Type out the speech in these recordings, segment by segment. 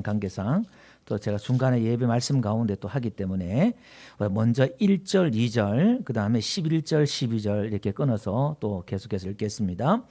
관계상 또 제가 중간에 예배 말씀 가운데 또 하기 때문에 먼저 1절, 2절, 그 다음에 11절, 12절 이렇게 끊어서 또 계속해서 읽겠습니다.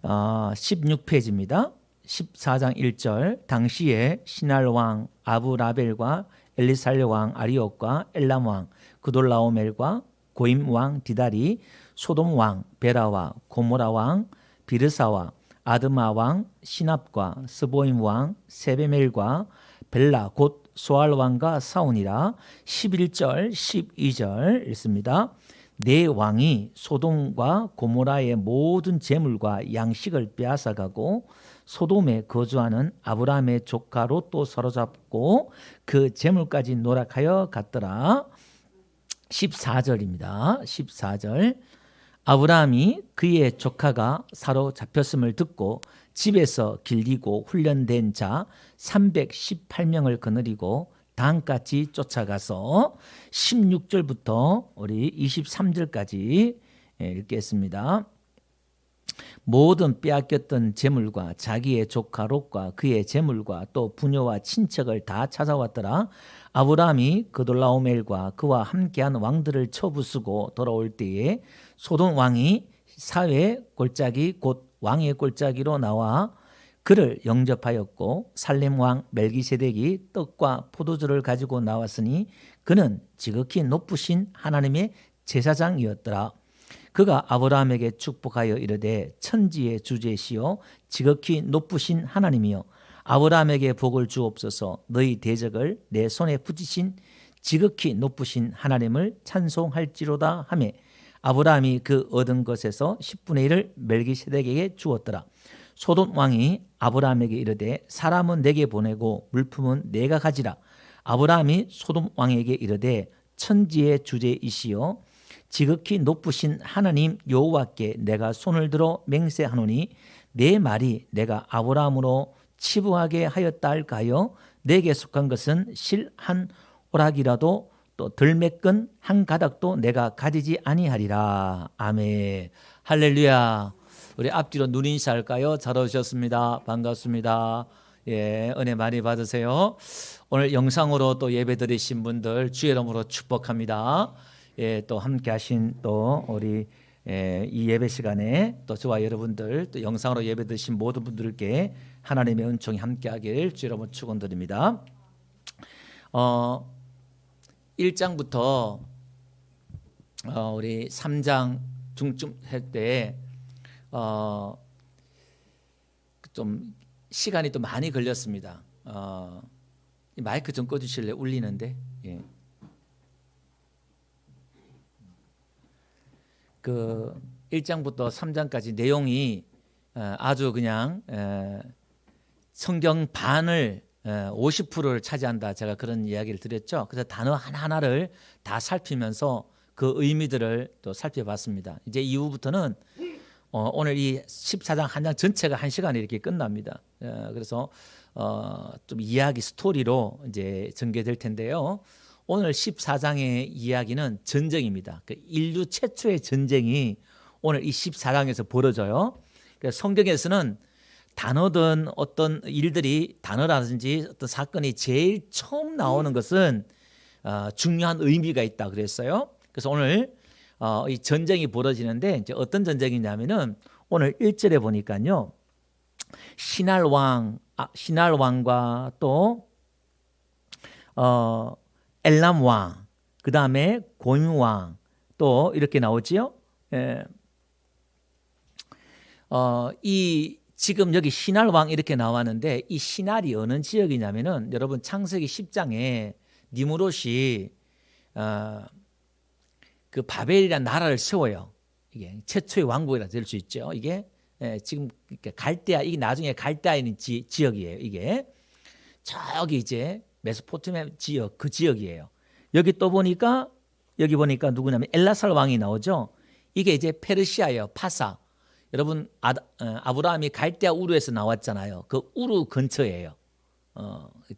16페이지입니다. 14장 1절 당시에 시날 왕 아브라벨과 엘리살레 왕 아리옥과 엘람 왕 그돌라오멜과 고임 왕 디달이 소돔 왕 베라와 고모라 왕 비르사와 아드마 왕 시납과 스보임 왕 세베멜과 벨라 곧 소알 왕과 싸우니라. 11절 12절 읽습니다. 네 왕이 소돔과 고모라의 모든 재물과 양식을 빼앗아가고 소돔에 거주하는 아브라함의 조카 롯도 사로잡고 그 재물까지 노략하여 갔더라. 14절입니다. 14절 아브라함이 그의 조카가 사로잡혔음을 듣고 집에서 길리고 훈련된 자 318명을 거느리고 다음같이 쫓아가서 16절부터 우리 23절까지 읽겠습니다. 모든 빼앗겼던 재물과 자기의 조카 롯과 그의 재물과 또 부녀와 친척을 다 찾아왔더라. 아브라함이 그돌라오멜과 그와 함께한 왕들을 쳐부수고 돌아올 때에 소돔 왕이 사회 골짜기 곧 왕의 골짜기로 나와 그를 영접하였고 살렘 왕 멜기세덱이 떡과 포도주를 가지고 나왔으니 그는 지극히 높으신 하나님의 제사장이었더라. 그가 아브라함에게 축복하여 이르되 천지의 주제시요 지극히 높으신 하나님이여 아브라함에게 복을 주옵소서. 너희 대적을 내 손에 붙이신 지극히 높으신 하나님을 찬송할지로다 하매 아브라함이 그 얻은 것에서 10분의 1을 멜기세덱에게 주었더라. 소돔 왕이 아브라함에게 이르되 사람은 내게 보내고 물품은 내가 가지라. 아브라함이 소돔 왕에게 이르되 천지의 주제이시여 지극히 높으신 하나님 여호와께 내가 손을 들어 맹세하노니 내 말이 내가 아브라함으로 치부하게 하였다 할까요? 내게 속한 것은 실 한 오락이라도 또 덜매끈 한 가닥도 내가 가지지 아니하리라. 아멘. 할렐루야. 우리 앞뒤로 눈 인사할까요? 잘 오셨습니다. 반갑습니다. 예, 은혜 많이 받으세요. 오늘 영상으로 또 예배 드리신 분들 주의 이름으로 축복합니다. 예, 또 함께 하신 또 우리 이 예배 시간에 또 저와 여러분들 또 영상으로 예배 드신 모든 분들께 하나님의 은총이 함께하길 주의 이름으로 축원드립니다. 1장부터 우리 3장 중쯤 할 때 좀 시간이 또 많이 걸렸습니다. 마이크 좀 꺼주실래요? 울리는데. 예. 그 1장부터 3장까지 내용이 아주 그냥 성경 반을 50%를 차지한다. 제가 그런 이야기를 드렸죠. 그래서 단어 하나하나를 다 살피면서 그 의미들을 또 살펴봤습니다. 이제 이후부터는 오늘 이 14장 한 장 전체가 1시간에 이렇게 끝납니다. 그래서 좀 이야기 스토리로 이제 전개될 텐데요. 오늘 14장의 이야기는 전쟁입니다. 인류 최초의 전쟁이 오늘 이 14장에서 벌어져요. 그래서 성경에서는 단어든 어떤 일들이 단어라든지 어떤 사건이 제일 처음 나오는 것은 중요한 의미가 있다 그랬어요. 그래서 오늘 이 전쟁이 벌어지는데 이제 어떤 전쟁이냐면은 오늘 1절에 보니까요. 시날 왕과 또 엘람 왕, 그 다음에 고임 왕, 또 이렇게 나오지요. 예. 이 지금 여기 시날 왕 이렇게 나왔는데 이 시날이 어느 지역이냐면은 여러분 창세기 10장에 니므롯이 그 바벨이라는 나라를 세워요. 이게 최초의 왕국이라 될 수 있죠. 이게 지금 갈대아, 이게 나중에 갈대아에 있는 지역이에요. 이게 저기 이제 메소포타미아 지역, 그 지역이에요. 여기 또 보니까 여기 보니까 누구냐면 엘라살 왕이 나오죠. 이게 이제 페르시아예요. 파사. 여러분 아브라함이 갈대아 우르에서 나왔잖아요. 그 우르 근처예요.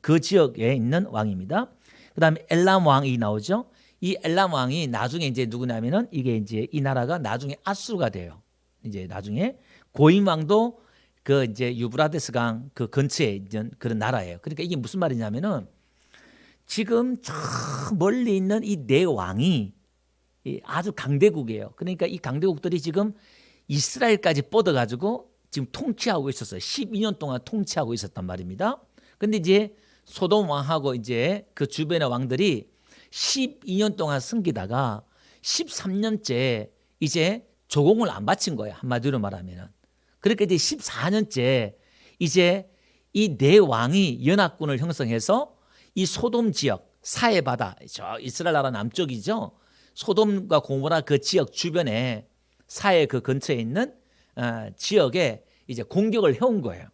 그 지역에 있는 왕입니다. 그다음에 엘람 왕이 나오죠. 이 엘람 왕이 나중에 이제 누구냐면은 이게 이제 이 나라가 나중에 아수르가 돼요. 이제 나중에 고임 왕도 그 이제 유브라데스 강 그 근처에 있는 그런 나라예요. 그러니까 이게 무슨 말이냐면은 지금 저 멀리 있는 이 네 왕이 아주 강대국이에요. 그러니까 이 강대국들이 지금 이스라엘까지 뻗어가지고 지금 통치하고 있었어요. 12년 동안 통치하고 있었단 말입니다. 근데 이제 소돔 왕하고 이제 그 주변의 왕들이 12년 동안 섬기다가 13년째 이제 조공을 안 바친 거예요. 한마디로 말하면은. 그러니까 이제 14년째 이제 이 네 왕이 연합군을 형성해서 이 소돔 지역 사해 바다, 저 이스라엘 나라 남쪽이죠. 소돔과 고모라 그 지역 주변에 사해 그 근처에 있는 지역에 이제 공격을 해온 거예요.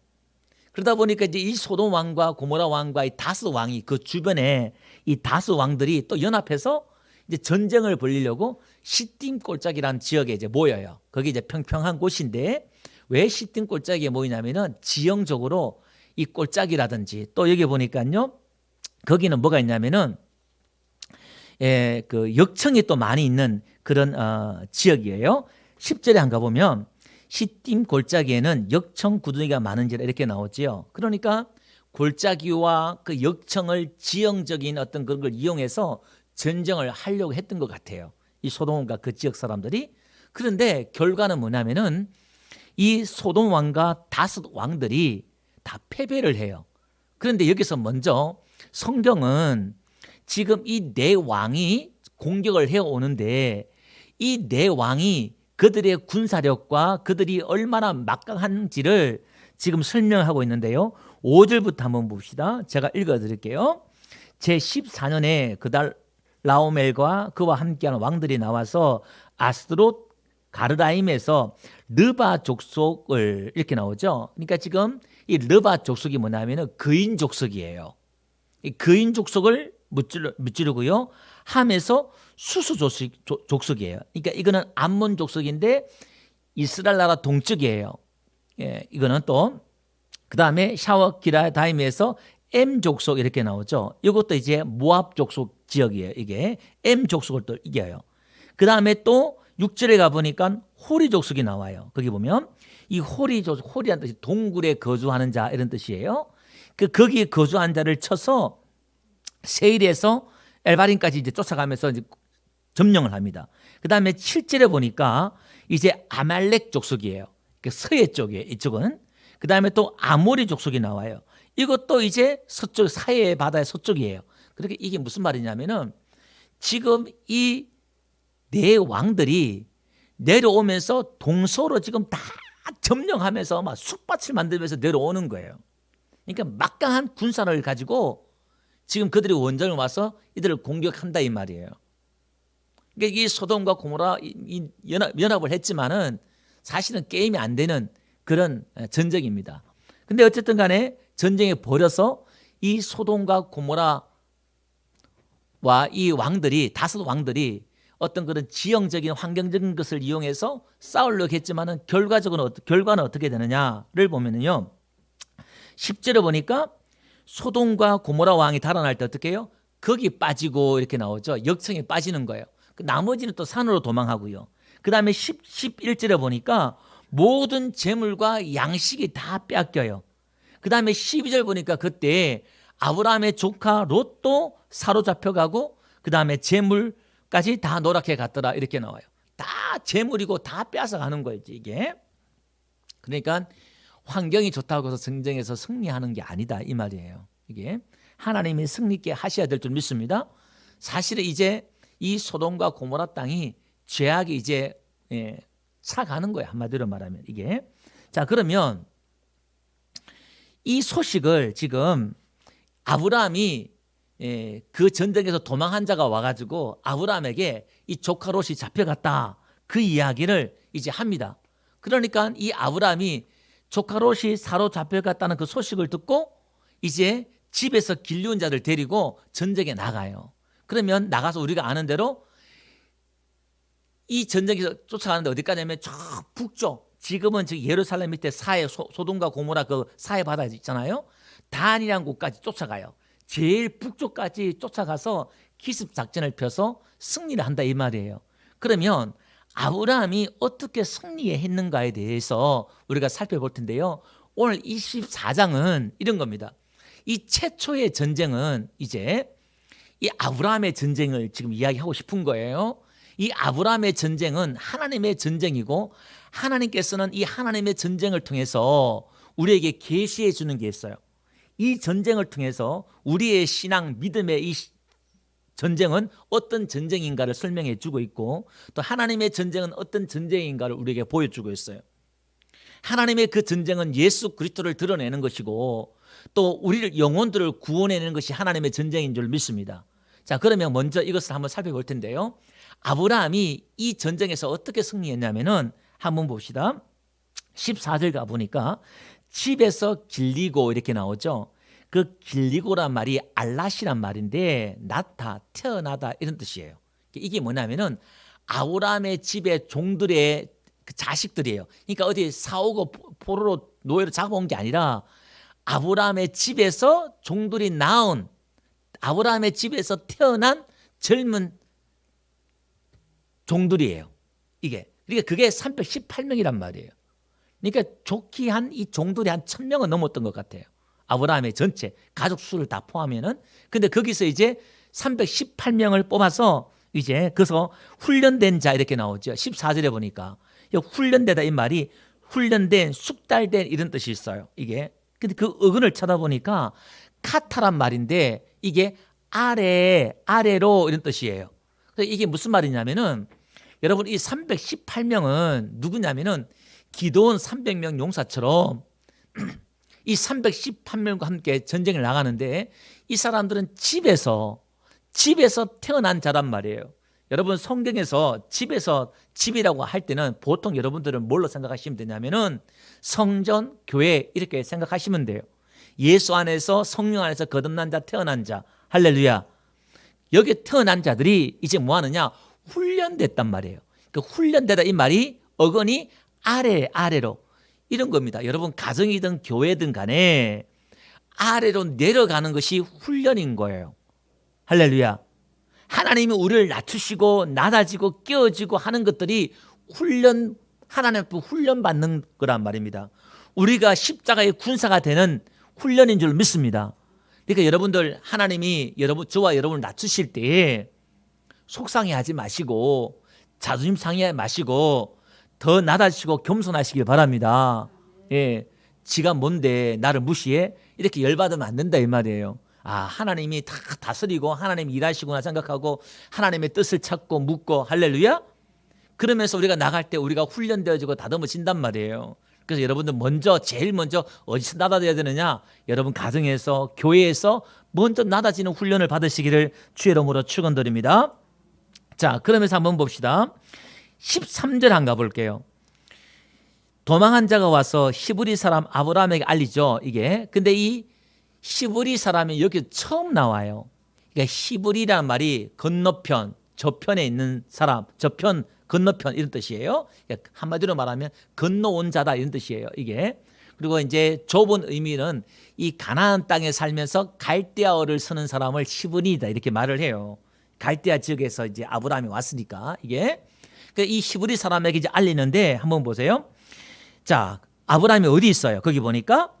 그러다 보니까 이제 이 소돔 왕과 고모라 왕과 이 다스 왕이 그 주변에 이 다스 왕들이 또 연합해서 이제 전쟁을 벌이려고 시딤 골짜기라는 지역에 이제 모여요. 거기 이제 평평한 곳인데 왜 시딤 골짜기에 모이냐면은 지형적으로 이 골짜기라든지 또 여기 보니까요. 거기는 뭐가 있냐면은 그 역청이 또 많이 있는 그런 지역이에요. 10절에 한 가보면 시딤 골짜기에는 역청 구덩이가 많은지라 이렇게 나오지요. 그러니까 골짜기와 그 역청을 지형적인 어떤 그런 걸 이용해서 전쟁을 하려고 했던 것 같아요. 이 소돔과 그 지역 사람들이. 그런데 결과는 뭐냐면은 이 소돔 왕과 다섯 왕들이 다 패배를 해요. 그런데 여기서 먼저 성경은 지금 이 네 왕이 공격을 해오는데 이 네 왕이 그들의 군사력과 그들이 얼마나 막강한지를 지금 설명하고 있는데요. 5절부터 한번 봅시다. 제가 읽어드릴게요. 제14년에 그달 라오멜과 그와 함께하는 왕들이 나와서 아스드롯 가르라임에서 르바 족속을 이렇게 나오죠. 그러니까 지금 이 르바 족속이 뭐냐면은 그인 족속이에요. 이 그인 족속을 무찌르고요. 함에서 수수 족속이에요. 그러니까 이거는 암몬 족속인데 이스라엘 나라 동쪽이에요. 예, 이거는 또 그다음에 샤워 기라다임에서 M 족속 이렇게 나오죠. 이것도 이제 모압 족속 지역이에요. 이게 M 족속을 또 이겨요. 그다음에 또 6절에 가 보니까 호리 족속이 나와요. 거기 보면 이 호리 족속, 호리란 뜻이 동굴에 거주하는 자 이런 뜻이에요. 거기에 거주한 자를 쳐서 세일에서 엘바림까지 이제 쫓아가면서 이제 점령을 합니다. 그다음에 7절에 보니까 이제 아말렉 족속이에요. 서해 쪽에 이쪽은. 그다음에 또 아모리 족속이 나와요. 이것도 이제 서쪽 사해 바다의 서쪽이에요. 그렇게 이게 무슨 말이냐면은 지금 이 네 왕들이 내려오면서 동서로 지금 다 점령하면서 막 숲밭을 만들면서 내려오는 거예요. 그러니까 막강한 군사를 가지고 지금 그들이 원정을 와서 이들을 공격한다 이 말이에요. 그러니까 이 소돔과 고모라 연합을 했지만은 사실은 게임이 안 되는 그런 전쟁입니다. 근데 어쨌든 간에 전쟁에 벌여서 이 소돔과 고모라와 이 왕들이 다섯 왕들이 어떤 그런 지형적인 환경적인 것을 이용해서 싸우려고 했지만은 결과는 어떻게 되느냐를 보면은요. 10절에 보니까 소돔과 고모라 왕이 달아날 때 어떻게 해요? 거기 빠지고 이렇게 나오죠. 역청에 빠지는 거예요. 나머지는 또 산으로 도망하고요. 그 다음에 11절에 보니까 모든 재물과 양식이 다 뺏겨요. 그 다음에 12절 보니까 그때 아브라함의 조카 롯도 사로잡혀가고 그 다음에 재물까지 다 노랗게 갔더라 이렇게 나와요. 다 재물이고 다 뺏어가는 거예요 이게. 그러니까 환경이 좋다고 해서 전쟁에서 승리하는 게 아니다 이 말이에요. 이게 하나님이 승리 있게 하셔야 될 줄 믿습니다. 사실은 이제 이 소돔과 고모라 땅이 죄악이 이제 사가는 거예요. 한마디로 말하면 이게. 자 그러면 이 소식을 지금 아브라함이 그 전쟁에서 도망한 자가 와가지고 아브라함에게 이 조카 롯이 잡혀갔다 그 이야기를 이제 합니다. 그러니까 이 아브라함이 조카 롯이 사로잡혀갔다는 그 소식을 듣고 이제 집에서 길리온 자들 데리고 전쟁에 나가요. 그러면 나가서 우리가 아는 대로 이 전쟁에서 쫓아가는데 어디까지냐면 저 북쪽 지금은 지금 예루살렘 밑에 사해 소돔과 고모라 그 사해 바다 있잖아요. 단이라는 곳까지 쫓아가요. 제일 북쪽까지 쫓아가서 기습 작전을 펴서 승리를 한다 이 말이에요. 그러면 아브라함이 어떻게 승리했는가에 대해서 우리가 살펴볼 텐데요. 오늘 24장은 이런 겁니다. 이 최초의 전쟁은 이제 이 아브라함의 전쟁을 지금 이야기하고 싶은 거예요. 이 아브라함의 전쟁은 하나님의 전쟁이고 하나님께서는 이 하나님의 전쟁을 통해서 우리에게 계시해 주는 게 있어요. 이 전쟁을 통해서 우리의 신앙, 믿음의 이 전쟁은 어떤 전쟁인가를 설명해 주고 있고 또 하나님의 전쟁은 어떤 전쟁인가를 우리에게 보여주고 있어요. 하나님의 그 전쟁은 예수 그리스도를 드러내는 것이고 또 우리를 영혼들을 구원해내는 것이 하나님의 전쟁인 줄 믿습니다. 자, 그러면 먼저 이것을 한번 살펴볼 텐데요. 아브라함이 이 전쟁에서 어떻게 승리했냐면은 한번 봅시다. 14절 가보니까 집에서 길리고 이렇게 나오죠. 그 길리고란 말이 알랏이란 말인데 낳다, 태어나다 이런 뜻이에요. 이게 뭐냐면은 아브라함의 집의 종들의 그 자식들이에요. 그러니까 어디 사오고 포로로 노예로 잡아온 게 아니라 아브라함의 집에서 종들이 낳은 아브라함의 집에서 태어난 젊은 종들이에요. 이게 그러니까 그게 318명이란 말이에요. 그러니까 좋게 한 이 종들이 한 1000명은 넘었던 것 같아요. 아브라함의 전체 가족 수를 다 포함하면은. 근데 거기서 이제 318명을 뽑아서 이제 그래서 훈련된 자 이렇게 나오죠. 14절에 보니까 훈련되다 이 말이 훈련된, 숙달된 이런 뜻이 있어요. 이게 근데 그 어근을 찾아보니까 카타란 말인데 이게 아래로 이런 뜻이에요. 그래서 이게 무슨 말이냐면은 여러분 이 318명은 누구냐면은 기도원 300명 용사처럼 이 318명과 함께 전쟁을 나가는데 이 사람들은 집에서 태어난 자란 말이에요. 여러분 성경에서 집이라고 할 때는 보통 여러분들은 뭘로 생각하시면 되냐면은 성전, 교회 이렇게 생각하시면 돼요. 예수 안에서 성령 안에서 거듭난 자, 태어난 자. 할렐루야. 여기 태어난 자들이 이제 뭐 하느냐? 훈련됐단 말이에요. 그 훈련되다 이 말이 어건이 아래로 이런 겁니다. 여러분 가정이든 교회든 간에 아래로 내려가는 것이 훈련인 거예요. 할렐루야. 하나님이 우리를 낮추시고 낮아지고 깨어지고 하는 것들이 하나님 앞에 훈련받는 거란 말입니다. 우리가 십자가의 군사가 되는 훈련인 줄 믿습니다. 그러니까 여러분들 하나님이 저와 여러분을 낮추실 때 속상해하지 마시고 자존심 상해하지 마시고 더 낮아지시고 겸손하시길 바랍니다. 예, 지가 뭔데 나를 무시해? 이렇게 열받으면 안 된다 이 말이에요. 하나님이 다 다스리고 하나님이 일하시구나 생각하고 하나님의 뜻을 찾고 묻고 할렐루야. 그러면서 우리가 나갈 때 우리가 훈련되어지고 다듬어진단 말이에요. 그래서 여러분들 제일 먼저 어디서 낮아져야 되느냐? 여러분 가정에서 교회에서 먼저 낮아지는 훈련을 받으시기를 주의 이름으로 축원드립니다. 자, 그러면서 한번 봅시다. 13절 한번 가볼게요. 도망한 자가 와서 히브리 사람 아브라함에게 알리죠. 이게 근데 이 히브리 사람이 여기 처음 나와요. 그러니까 히브리라는 말이 건너편, 저편에 있는 사람, 저편, 건너편 이런 뜻이에요. 그러니까 한마디로 말하면 건너온 자다 이런 뜻이에요. 이게 그리고 이제 좁은 의미는 이 가나안 땅에 살면서 갈대아어를 쓰는 사람을 히브리다 이렇게 말을 해요. 갈대아 지역에서 이제 아브라함이 왔으니까 이게 이 히브리 사람에게 이제 알리는데 한번 보세요. 자, 아브라함이 어디 있어요? 거기 보니까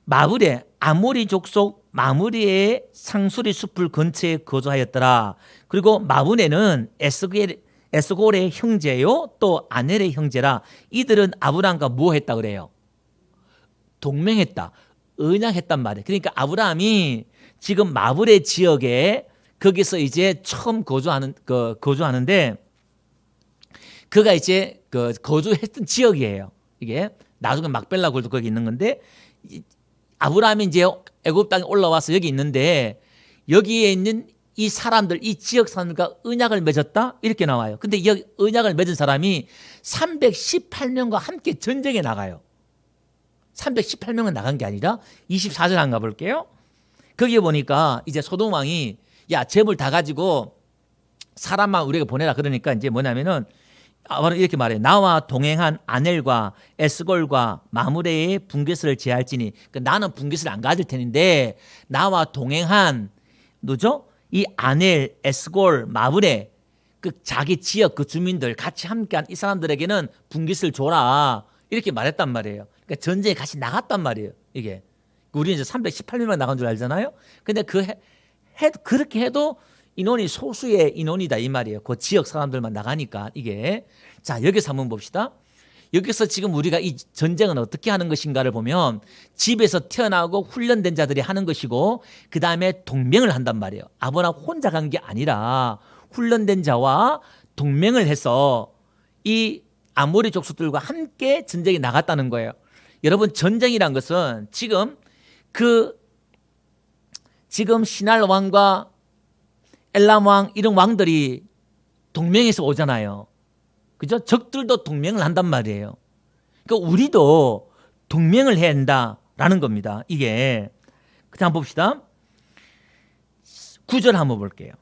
마므레 아모리 족속 마므리의 상수리 숲을 근처에 거주하였더라. 그리고 마므레는 에스골의 형제요 또 아넬의 형제라. 이들은 아브라함과 뭐 했다 그래요? 동맹했다, 언약했단 말이에요. 그러니까 아브라함이 지금 마므레 지역에 거기서 이제 처음 거주하는데 그가 이제 거주했던 지역이에요. 이게 나중에 막벨라 굴도 거기 있는 건데 아브라함이 이제 애굽 땅에 올라와서 여기 있는데 여기에 있는 이 사람들, 이 지역 사람들과 언약을 맺었다 이렇게 나와요. 근데 이 언약을 맺은 사람이 318명과 함께 전쟁에 나가요. 318명은 나간 게 아니라 24절 한번 가볼게요. 거기에 보니까 이제 소돔 왕이 야 재물 다 가지고 사람만 우리에게 보내라 그러니까 이제 뭐냐면은 이렇게 말해요. 나와 동행한 아넬과 에스골과 마므레의 분깃을 제할지니 그러니까 나는 분깃을 안 가질 테는데 나와 동행한 누죠? 이 아넬, 에스골, 마므레 그 자기 지역 그 주민들 같이 함께한 이 사람들에게는 분깃을 줘라 이렇게 말했단 말이에요. 그러니까 전쟁에 같이 나갔단 말이에요. 이게 우리는 이제 318명만 나간 줄 알잖아요. 근데 그렇게 해도 인원이 소수의 인원이다 이 말이에요. 그 지역 사람들만 나가니까 이게. 자, 여기서 한번 봅시다. 여기서 지금 우리가 이 전쟁은 어떻게 하는 것인가를 보면 집에서 태어나고 훈련된 자들이 하는 것이고 그 다음에 동맹을 한단 말이에요. 아브라함 혼자 간 게 아니라 훈련된 자와 동맹을 해서 이 아모리 족속들과 함께 전쟁에 나갔다는 거예요. 여러분, 전쟁이란 것은 지금 시날 왕과 엘람 왕 이런 왕들이 동맹에서 오잖아요. 그죠? 적들도 동맹을 한단 말이에요. 그러니까 우리도 동맹을 해야 한다라는 겁니다. 이게. 그다음 봅시다. 9절 한번 볼게요.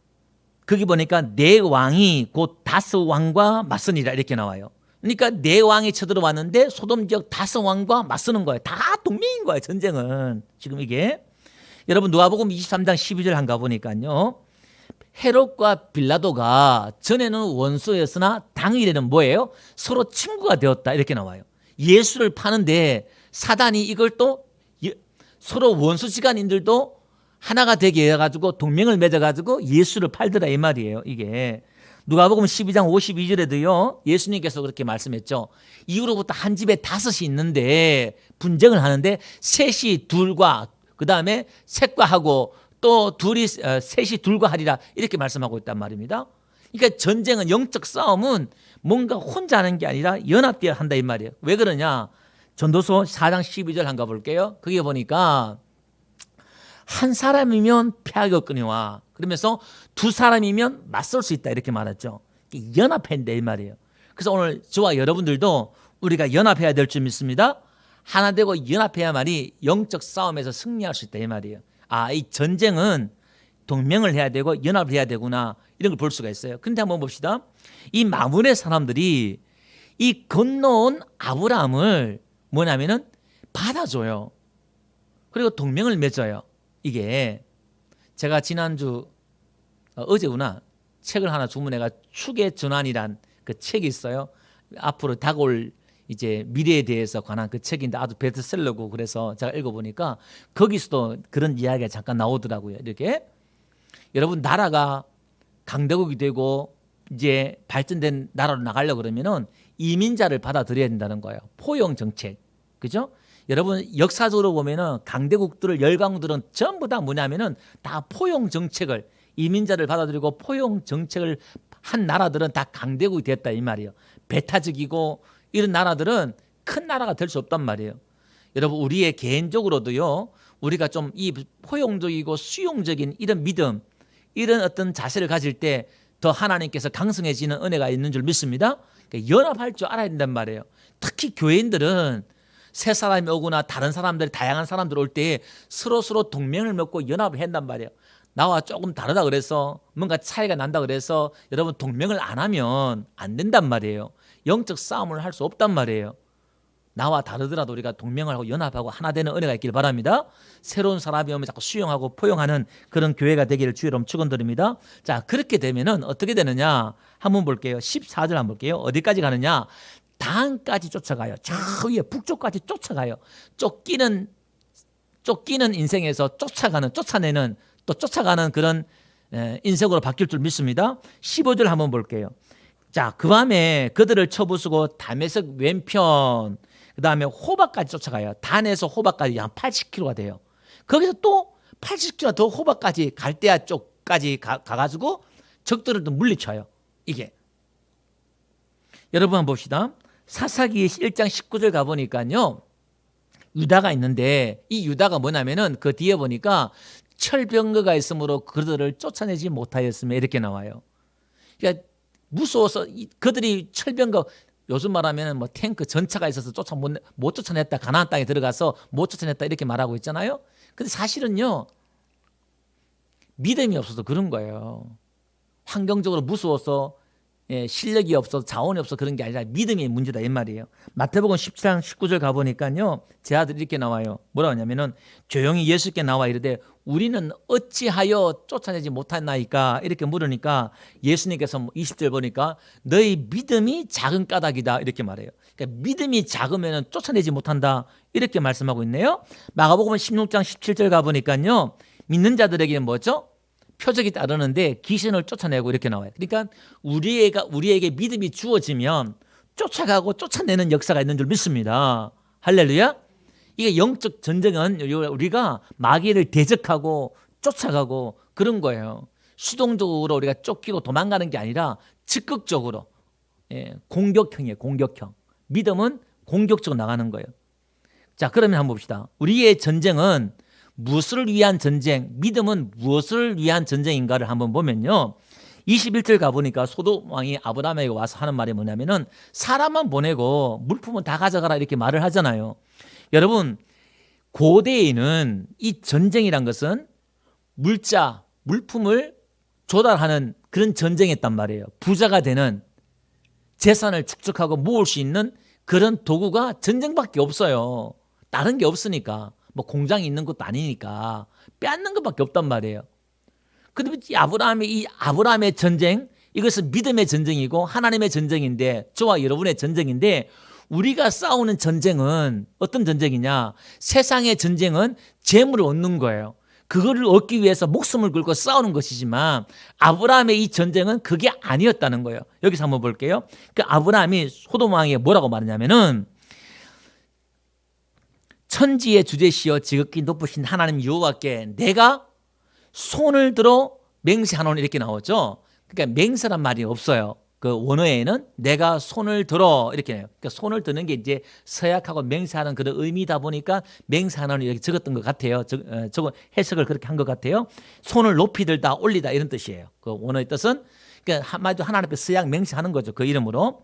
거기 보니까 네 왕이 곧 다섯 왕과 맞서니라 이렇게 나와요. 그러니까 네 왕이 쳐들어왔는데 소돔 지역 다섯 왕과 맞서는 거예요. 다 동맹인 거예요. 전쟁은. 지금 이게. 여러분 누가복음 23장 12절 한 가보니까요. 헤롯과 빌라도가 전에는 원수였으나 당일에는 뭐예요? 서로 친구가 되었다 이렇게 나와요. 예수를 파는데 사단이 이걸 또 서로 원수지간인들도 하나가 되게 해가지고 동맹을 맺어가지고 예수를 팔더라 이 말이에요. 이게 누가복음 12장 52절에도요. 예수님께서 그렇게 말씀했죠. 이후로부터 한 집에 다섯이 있는데 분쟁을 하는데 셋이 둘과 그 다음에 셋과 하고 또 셋이 둘과 하리라 이렇게 말씀하고 있단 말입니다. 그러니까 전쟁은 영적 싸움은 뭔가 혼자 하는 게 아니라 연합되어 한다 이 말이에요. 왜 그러냐? 전도서 4장 12절 한가 볼게요. 거기에 보니까 한 사람이면 패하겠거니와 그러면서 두 사람이면 맞설 수 있다 이렇게 말했죠. 연합한다 이 말이에요. 그래서 오늘 저와 여러분들도 우리가 연합해야 될 줄 믿습니다. 하나 되고 연합해야만이 영적 싸움에서 승리할 수 있다 이 말이에요. 아, 이 전쟁은 동맹을 해야 되고 연합을 해야 되구나 이런 걸 볼 수가 있어요. 그런데 한번 봅시다. 이 마므의 사람들이 이 건너온 아브라함을 뭐냐면은 받아줘요. 그리고 동맹을 맺어요. 이게 제가 지난주 어제구나 책을 하나 주문해가 축의 전환이란 그 책이 있어요. 앞으로 다가올 이제 미래에 대해서 관한 그 책인데 아주 베스트셀러고 그래서 제가 읽어보니까 거기서도 그런 이야기가 잠깐 나오더라고요. 이렇게 여러분 나라가 강대국이 되고 이제 발전된 나라로 나가려고 그러면은 이민자를 받아들여야 된다는 거예요. 포용 정책, 그죠? 여러분 역사적으로 보면은 강대국들을 열강들은 전부 다 뭐냐면은 다 포용 정책을 이민자를 받아들이고 포용 정책을 한 나라들은 다 강대국이 됐다 이 말이에요. 배타적이고 이런 나라들은 큰 나라가 될 수 없단 말이에요. 여러분 우리의 개인적으로도요. 우리가 좀 이 포용적이고 수용적인 이런 믿음 이런 어떤 자세를 가질 때 더 하나님께서 강성해지는 은혜가 있는 줄 믿습니다. 그러니까 연합할 줄 알아야 된단 말이에요. 특히 교인들은 새 사람이 오거나 다른 사람들 다양한 사람들 올 때 서로 동맹을 맺고 연합을 한단 말이에요. 나와 조금 다르다 그래서 뭔가 차이가 난다 그래서 여러분 동맹을 안 하면 안 된단 말이에요. 영적 싸움을 할 수 없단 말이에요. 나와 다르더라도 우리가 동맹을 하고 연합하고 하나 되는 은혜가 있길 바랍니다. 새로운 사람이 오면 자꾸 수용하고 포용하는 그런 교회가 되기를 주의 이름 축원드립니다. 자, 그렇게 되면은 어떻게 되느냐 한번 볼게요. 14절 한번 볼게요. 어디까지 가느냐? 단까지 쫓아가요. 저 위에 북쪽까지 쫓아가요. 쫓기는 인생에서 쫓아내는 또 쫓아가는 그런 인생으로 바뀔 줄 믿습니다. 15절 한번 볼게요. 자, 그 밤에 그들을 쳐부수고 다메섹 왼편 그 다음에 호박까지 쫓아가요. 단에서 호박까지 한 80km가 돼요. 거기서 또 80km 더 호박까지 갈대아 쪽까지 가가지고 적들을 또 물리쳐요. 이게 여러분 한번 봅시다. 사사기 1장 19절 가보니까요. 유다가 있는데 이 유다가 뭐냐면은 그 뒤에 보니까 철병거가 있으므로 그들을 쫓아내지 못하였으며 이렇게 나와요. 그러니까 무서워서 그들이 철병거 요즘 말하면 뭐 탱크 전차가 있어서 못 쫓아냈다. 가나안 땅에 들어가서 못 쫓아냈다 이렇게 말하고 있잖아요. 근데 사실은요. 믿음이 없어서 그런 거예요. 환경적으로 무서워서 실력이 없어서 자원이 없어 그런 게 아니라 믿음이 문제다 이 말이에요. 마태복음 17장 19절 가보니까요. 제 아들이 이렇게 나와요. 뭐라고 하냐면은 조용히 예수께 나와 이르되 우리는 어찌하여 쫓아내지 못하나이까 이렇게 물으니까 예수님께서 20절 보니까 너희 믿음이 작은 까닭이다 이렇게 말해요. 그러니까 믿음이 작으면 쫓아내지 못한다 이렇게 말씀하고 있네요. 마가복음 16장 17절 가보니까요. 믿는 자들에게는 뭐죠? 표적이 따르는데 귀신을 쫓아내고 이렇게 나와요. 그러니까 우리에게 믿음이 주어지면 쫓아가고 쫓아내는 역사가 있는 줄 믿습니다. 할렐루야. 이게 영적 전쟁은 우리가 마귀를 대적하고 쫓아가고 그런 거예요. 수동적으로 우리가 쫓기고 도망가는 게 아니라 적극적으로 공격형이에요. 공격형. 믿음은 공격적으로 나가는 거예요. 자, 그러면 한번 봅시다. 우리의 전쟁은 무엇을 위한 전쟁, 믿음은 무엇을 위한 전쟁인가를 한번 보면요. 21절 가보니까 소돔 왕이 아브라함에게 와서 하는 말이 뭐냐면은 사람만 보내고 물품은 다 가져가라 이렇게 말을 하잖아요. 여러분, 고대에는 이 전쟁이란 것은 물품을 조달하는 그런 전쟁이었단 말이에요. 부자가 되는 재산을 축적하고 모을 수 있는 그런 도구가 전쟁밖에 없어요. 다른 게 없으니까. 뭐 공장이 있는 것도 아니니까 빼앗는 것밖에 없단 말이에요. 그런데 이 아브라함의 전쟁, 이것은 믿음의 전쟁이고 하나님의 전쟁인데 저와 여러분의 전쟁인데 우리가 싸우는 전쟁은 어떤 전쟁이냐? 세상의 전쟁은 재물을 얻는 거예요. 그거를 얻기 위해서 목숨을 걸고 싸우는 것이지만 아브라함의 이 전쟁은 그게 아니었다는 거예요. 여기서 한번 볼게요. 그 아브라함이 소돔 왕에게 뭐라고 말하냐면은 천지의 주제시여 지극히 높으신 하나님 여호와께 내가 손을 들어 맹세하노니 이렇게 나오죠. 그러니까 맹세란 말이 없어요. 그 원어에는 내가 손을 들어 이렇게 해요. 그러니까 손을 드는 게 이제 서약하고 맹세하는 그런 의미다 보니까 맹세하노니 이렇게 적었던 것 같아요. 저거 해석을 그렇게 한 것 같아요. 손을 높이 들다 올리다 이런 뜻이에요. 그 원어의 뜻은 그러니까 한마디로 하나님 앞에 서약 맹세하는 거죠. 그 이름으로.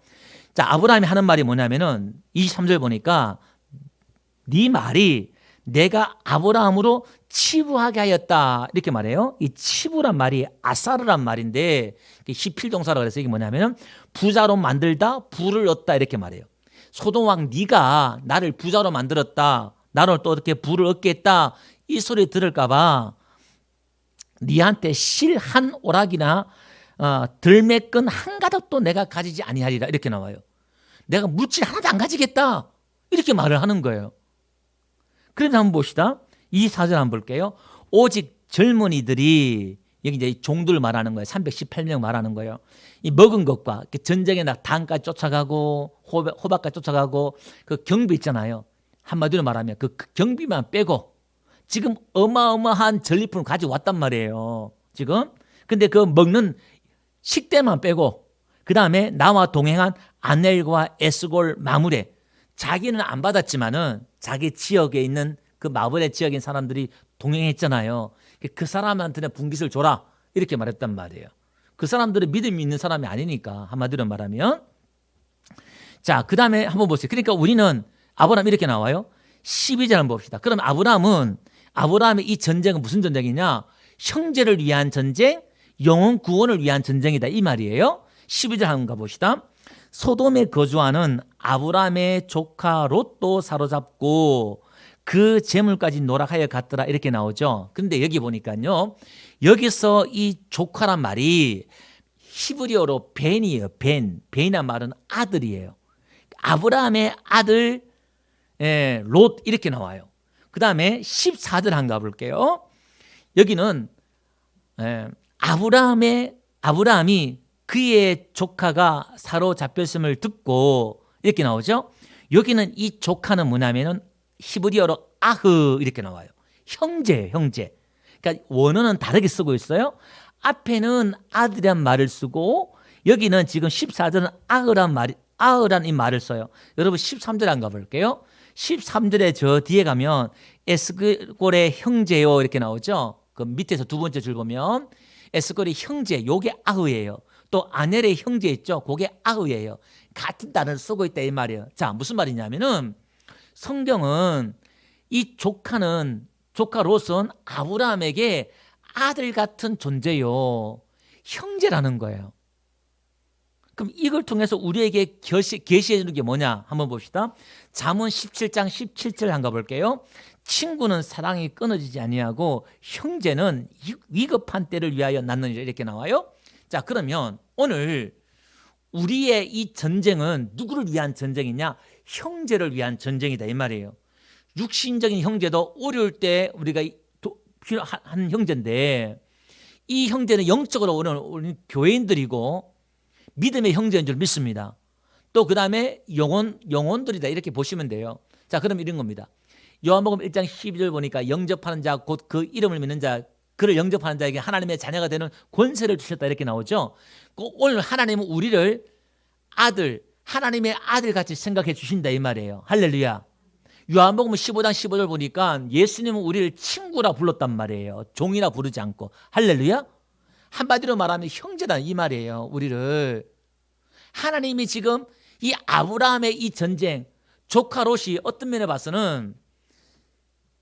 자, 아브라함이 하는 말이 뭐냐면은 23절 보니까 네 말이 내가 아브라함으로 치부하게 하였다 이렇게 말해요. 이 치부란 말이 아사르란 말인데 시필동사라고 해서 이게 뭐냐면 부자로 만들다 부를 얻다 이렇게 말해요. 소돔 왕 네가 나를 부자로 만들었다. 나를 또 어떻게 부를 얻게 했다. 이 소리 들을까 봐 네한테 실 한 오락이나 들매끈 한 가닥도 내가 가지지 아니하리라 이렇게 나와요. 내가 물질 하나도 안 가지겠다 이렇게 말을 하는 거예요. 그래서 한번 봅시다. 이 사절 한번 볼게요. 오직 젊은이들이 여기 이제 종들 말하는 거예요. 318명 말하는 거예요. 이 먹은 것과 전쟁에 단까지 쫓아가고 호박까지 쫓아가고 그 경비 있잖아요. 한마디로 말하면 그 경비만 빼고 지금 어마어마한 전리품을 가져왔단 말이에요. 지금. 근데 그 먹는 식대만 빼고 그 다음에 나와 동행한 아넬과 에스골 마므레 자기는 안 받았지만은 자기 지역에 있는 그 마므레 지역에 있는 사람들이 동행했잖아요. 그 사람한테는 분깃을 줘라 이렇게 말했단 말이에요. 그 사람들은 믿음이 있는 사람이 아니니까 한마디로 말하면. 자, 그 다음에 한번 보세요. 그러니까 우리는 아브라함 이렇게 나와요. 12절 한번 봅시다. 그럼 아브라함의 이 전쟁은 무슨 전쟁이냐? 형제를 위한 전쟁, 영혼 구원을 위한 전쟁이다 이 말이에요. 12절 한번 가봅시다. 소돔에 거주하는 아브라함의 조카 롯도 사로잡고 그 재물까지 노락하여 갔더라 이렇게 나오죠. 그런데 여기 보니까요. 여기서 이 조카란 말이 히브리어로 벤이에요. 벤이란 말은 아들이에요. 아브라함의 아들 롯 이렇게 나와요. 그 다음에 14절 한번 가볼게요. 여기는 아브라함이 그의 조카가 사로잡혔음을 듣고 이렇게 나오죠. 여기는 이 조카는 뭐냐면은 히브리어로 아흐 이렇게 나와요. 형제. 그러니까 원어는 다르게 쓰고 있어요. 앞에는 아들이란 말을 쓰고 여기는 지금 14절은 아흐란 이 말을 써요. 여러분 13절 한번 가볼게요. 13절에 저 뒤에 가면 에스골의 형제요 이렇게 나오죠. 그 밑에서 두 번째 줄 보면 에스골의 형제 요게 아흐예요. 또 아넬의 형제 있죠. 그게 아흐예요. 같은 단어를 쓰고 있다 이 말이에요. 자, 무슨 말이냐면은 성경은 이 조카 롯은 아브라함에게 아들 같은 존재요. 형제라는 거예요. 그럼 이걸 통해서 우리에게 계시해 주는 게 뭐냐 한번 봅시다. 잠언 17장 17절 한번 볼게요. 친구는 사랑이 끊어지지 아니하고 형제는 위급한 때를 위하여 낳느니라 이렇게 나와요. 자, 그러면 오늘 우리의 이 전쟁은 누구를 위한 전쟁이냐? 형제를 위한 전쟁이다 이 말이에요. 육신적인 형제도 어려울 때 우리가 필요한 형제인데, 이 형제는 영적으로 오는 교회인들이고 믿음의 형제인 줄 믿습니다. 또 그 다음에 영혼들이다 이렇게 보시면 돼요. 자, 그럼 이런 겁니다. 요한복음 1장 12절 보니까 영접하는 자 곧 그 이름을 믿는 자, 그를 영접하는 자에게 하나님의 자녀가 되는 권세를 주셨다 이렇게 나오죠. 오늘 하나님은 우리를 하나님의 아들같이 생각해 주신다 이 말이에요. 할렐루야. 요한복음 15장 15절 보니까 예수님은 우리를 친구라 불렀단 말이에요. 종이라 부르지 않고. 할렐루야. 한마디로 말하면 형제다 이 말이에요. 우리를 하나님이 지금 이 아브라함의 이 전쟁, 조카 롯이 어떤 면에 봐서는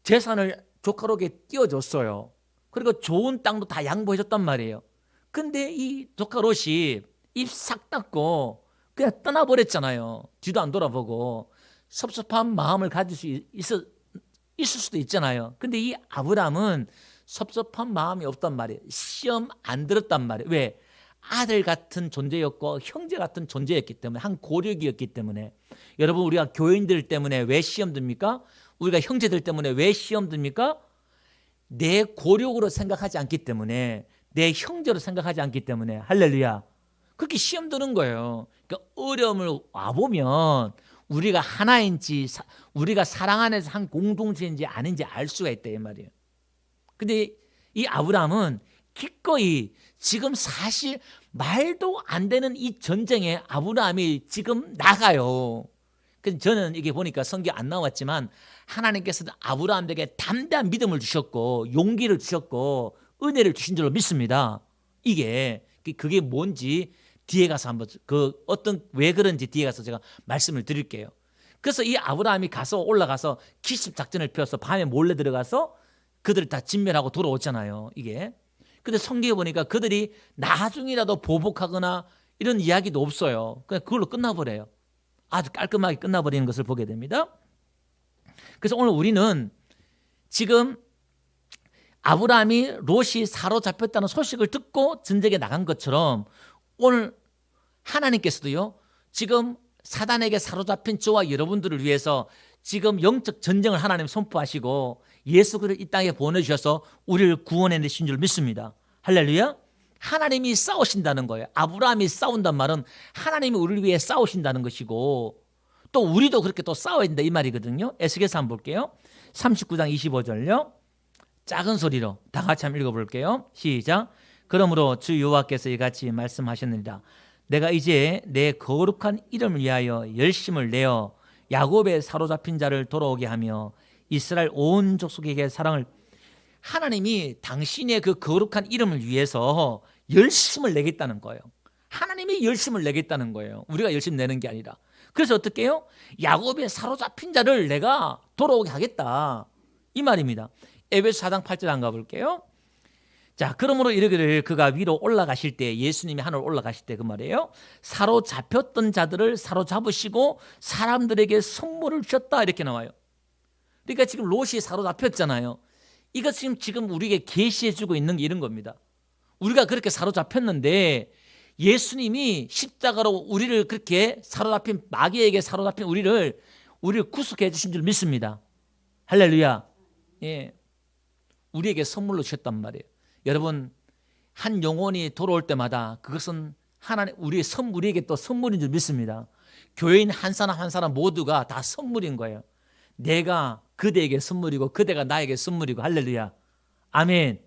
재산을 조카 롯에게 띄워줬어요. 그리고 좋은 땅도 다 양보해줬단 말이에요. 근데 이 조카 롯이 입 싹 닫고 그냥 떠나버렸잖아요. 뒤도 안 돌아보고. 섭섭한 마음을 가질 수 있을 수도 있잖아요. 근데 이 아브라함은 섭섭한 마음이 없단 말이에요. 시험 안 들었단 말이에요. 왜? 아들 같은 존재였고 형제 같은 존재였기 때문에, 한 고력이었기 때문에. 여러분, 우리가 교인들 때문에 왜 시험 듭니까? 우리가 형제들 때문에 왜 시험 듭니까? 내 고력으로 생각하지 않기 때문에, 내 형제로 생각하지 않기 때문에. 할렐루야. 그렇게 시험 드는 거예요. 그러니까 어려움을 와보면 우리가 하나인지, 우리가 사랑 안에서 한 공동체인지 아닌지 알 수가 있다 이 말이에요. 근데 이 아브라함은 기꺼이 지금 사실 말도 안 되는 이 전쟁에 아브라함이 지금 나가요. 그래서 저는 이게 보니까 성경 안 나왔지만 하나님께서는 아브라함에게 담대한 믿음을 주셨고 용기를 주셨고 은혜를 주신 줄로 믿습니다. 그게 뭔지 뒤에 가서 한번 왜 그런지 뒤에 가서 제가 말씀을 드릴게요. 그래서 이 아브라함이 올라가서 기습 작전을 펴서 밤에 몰래 들어가서 그들을 다 진멸하고 돌아오잖아요. 근데 성경에 보니까 그들이 나중이라도 보복하거나 이런 이야기도 없어요. 그냥 그걸로 끝나버려요. 아주 깔끔하게 끝나버리는 것을 보게 됩니다. 그래서 오늘 우리는 지금 아브라함이 롯이 사로잡혔다는 소식을 듣고 전쟁에 나간 것처럼 오늘 하나님께서도요, 지금 사단에게 사로잡힌 저와 여러분들을 위해서 지금 영적 전쟁을 하나님 선포하시고 예수 그리스도를 이 땅에 보내주셔서 우리를 구원해내신 줄 믿습니다. 할렐루야. 하나님이 싸우신다는 거예요. 아브라함이 싸운단 말은 하나님이 우리를 위해 싸우신다는 것이고, 또 우리도 그렇게 또 싸워야 된다 이 말이거든요. 에스겔서 한번 볼게요. 39장 25절요. 작은 소리로 다 같이 한번 읽어볼게요. 시작. 그러므로 주 여호와께서 이같이 말씀하셨느니라. 내가 이제 내 거룩한 이름을 위하여 열심을 내어 야곱의 사로잡힌 자를 돌아오게 하며 이스라엘 온 족속에게 사랑을. 하나님이 당신의 그 거룩한 이름을 위해서 열심을 내겠다는 거예요. 하나님이 열심을 내겠다는 거예요. 우리가 열심 내는 게 아니라. 그래서 어떻게 해요? 야곱의 사로잡힌 자를 내가 돌아오게 하겠다 이 말입니다. 에베소 4장 8절 안 가볼게요. 자, 그러므로 이르기를 그가 위로 올라가실 때, 예수님이 하늘 올라가실 때 그 말이에요. 사로잡혔던 자들을 사로잡으시고 사람들에게 선물을 주셨다 이렇게 나와요. 그러니까 지금 롯이 사로잡혔잖아요. 이것 지금 우리에게 계시해주고 있는 게 이런 겁니다. 우리가 그렇게 사로잡혔는데 예수님이 십자가로 우리를 그렇게 사로잡힌, 마귀에게 사로잡힌 우리를 구속해 주신 줄 믿습니다. 할렐루야. 예, 우리에게 선물로 주셨단 말이에요. 여러분, 한 영혼이 돌아올 때마다 그것은 하나님 우리에게 또 선물인 줄 믿습니다. 교회인 한 사람 한 사람 모두가 다 선물인 거예요. 내가 그대에게 선물이고 그대가 나에게 선물이고. 할렐루야. 아멘.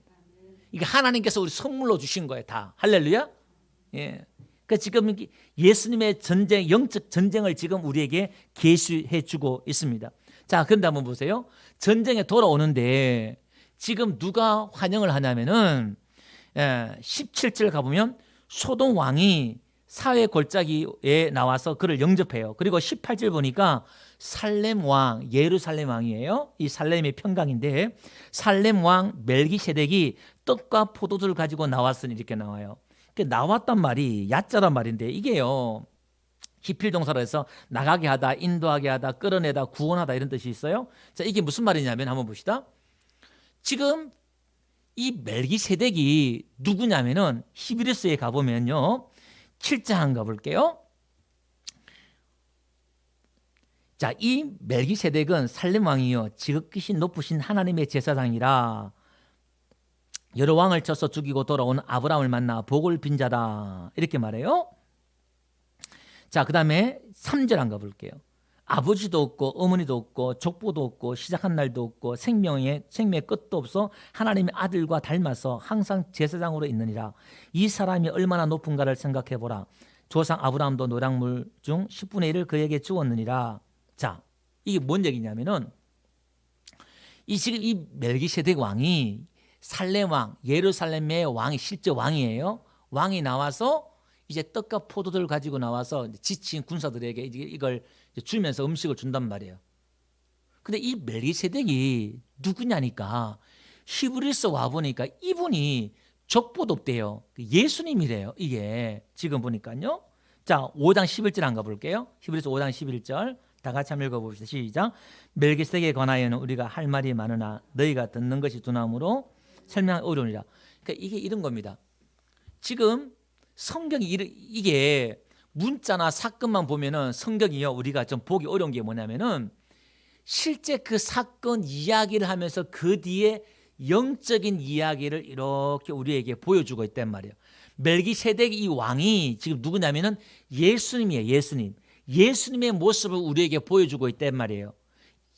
이게 하나님께서 우리 선물로 주신 거예요, 다. 할렐루야. 예. 그러니까 지금 예수님의 전쟁, 영적 전쟁을 지금 우리에게 계시해 주고 있습니다. 자, 그런데 한번 보세요. 전쟁에 돌아오는데 지금 누가 환영을 하냐면은 17절 가보면 소돔 왕이 사회 골짜기에 나와서 그를 영접해요. 그리고 18절 보니까 살렘 왕, 예루살렘 왕이에요. 이 살렘의 평강인데 살렘 왕 멜기세덱이 떡과 포도주를 가지고 나왔으니 이렇게 나와요. 나왔단 말이 야자란 말인데 이게요. 히필 동사로 해서 나가게 하다, 인도하게 하다, 끌어내다, 구원하다 이런 뜻이 있어요. 자, 이게 무슨 말이냐면 한번 봅시다. 지금 이 멜기세덱이 누구냐면은 히브리서에 가보면요. 7장 가볼게요. 자, 이 멜기세덱은 살렘 왕이요. 지극히신 높으신 하나님의 제사장이라 여러 왕을 쳐서 죽이고 돌아온 아브라함을 만나 복을 빈 자다. 이렇게 말해요. 자, 그 다음에 3절 안 가볼게요. 아버지도 없고 어머니도 없고 족보도 없고 시작한 날도 없고 생명의 끝도 없어 하나님의 아들과 닮아서 항상 제사장으로 있느니라. 이 사람이 얼마나 높은가를 생각해보라. 조상 아브라함도 노량물 중 10분의 1을 그에게 주었느니라. 자, 이게 뭔 얘기냐면은 지금 이 멜기세덱 왕이 살렘 왕, 예루살렘의 왕이 실제 왕이에요. 왕이 나와서 이제 떡과 포도를 가지고 나와서 지친 군사들에게 이걸 주면서 음식을 준단 말이에요. 근데 이 멜기세덱이 누구냐니까 히브리서 와 보니까 이분이 족보도 없대요. 예수님이래요. 이게 지금 보니까요. 자, 5장 11절 안 가볼게요. 히브리서 5장 11절 다 같이 한번 읽어봅시다. 시작. 멜기세덱에 관하여는 우리가 할 말이 많으나 너희가 듣는 것이 두나무로 설명하기 어려우니라. 그러니까 이게 이런 겁니다. 지금 성경이 이게 문자나 사건만 보면은 성경이요 우리가 좀 보기 어려운 게 뭐냐면은 실제 그 사건 이야기를 하면서 그 뒤에 영적인 이야기를 이렇게 우리에게 보여주고 있단 말이에요. 멜기세덱 이 왕이 지금 누구냐면은 예수님이에요. 예수님의 모습을 우리에게 보여주고 있단 말이에요.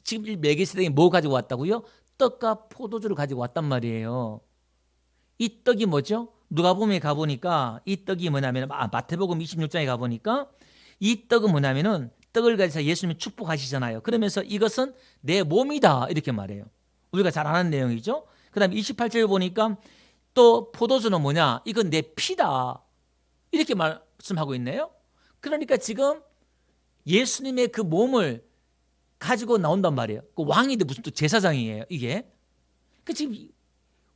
지금 이 멜기세덱이 뭐 가지고 왔다고요? 떡과 포도주를 가지고 왔단 말이에요. 이 떡이 뭐죠? 누가복음에 가보니까 이 떡이 뭐냐면 마태복음 26장에 가보니까 이 떡은 뭐냐면은 떡을 가지고 예수님이 축복하시잖아요. 그러면서 이것은 내 몸이다 이렇게 말해요. 우리가 잘 아는 내용이죠. 그 다음에 28절 보니까 또 포도주는 뭐냐? 이건 내 피다 이렇게 말씀하고 있네요. 그러니까 지금 예수님의 그 몸을 가지고 나온단 말이에요. 그 왕인데 무슨 또 제사장이에요 이게. 그 지금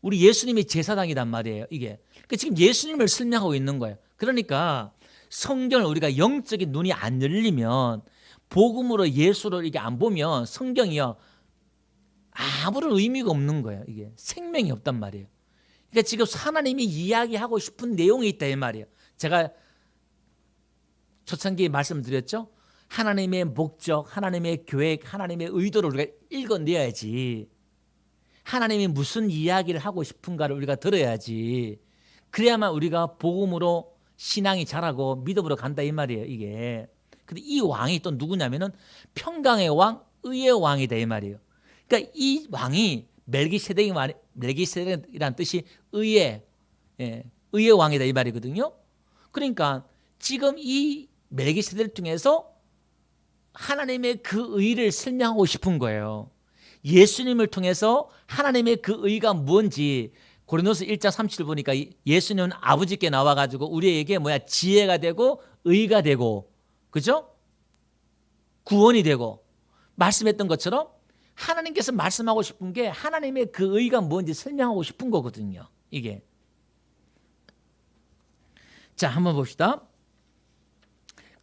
우리 예수님이 제사장이란 말이에요 이게. 그 지금 예수님을 설명하고 있는 거예요. 그러니까 성경을 우리가 영적인 눈이 안 열리면 복음으로 예수를 이게 안 보면 성경이요 아무런 의미가 없는 거예요. 이게 생명이 없단 말이에요. 그러니까 지금 하나님이 이야기하고 싶은 내용이 있다 이 말이에요. 제가 초창기에 말씀드렸죠. 하나님의 목적, 하나님의 계획, 하나님의 의도를 우리가 읽어내야지. 하나님이 무슨 이야기를 하고 싶은가를 우리가 들어야지. 그래야만 우리가 복음으로 신앙이 자라고 믿음으로 간다 이 말이에요 이게. 근데 이 왕이 또 누구냐면은 평강의 왕, 의의 왕이다 이 말이에요. 그러니까 이 왕이 멜기세덱이라는 뜻이 의의 왕이다 이 말이거든요. 그러니까 지금 이 멜기세덱을 통해서 하나님의 그 의를 설명하고 싶은 거예요. 예수님을 통해서 하나님의 그 의가 뭔지 고린도서 1장 37 보니까 예수님은 아버지께 나와가지고 우리에게 지혜가 되고 의가 되고 그죠? 구원이 되고 말씀했던 것처럼 하나님께서 말씀하고 싶은 게 하나님의 그 의가 뭔지 설명하고 싶은 거거든요. 이게. 자, 한번 봅시다.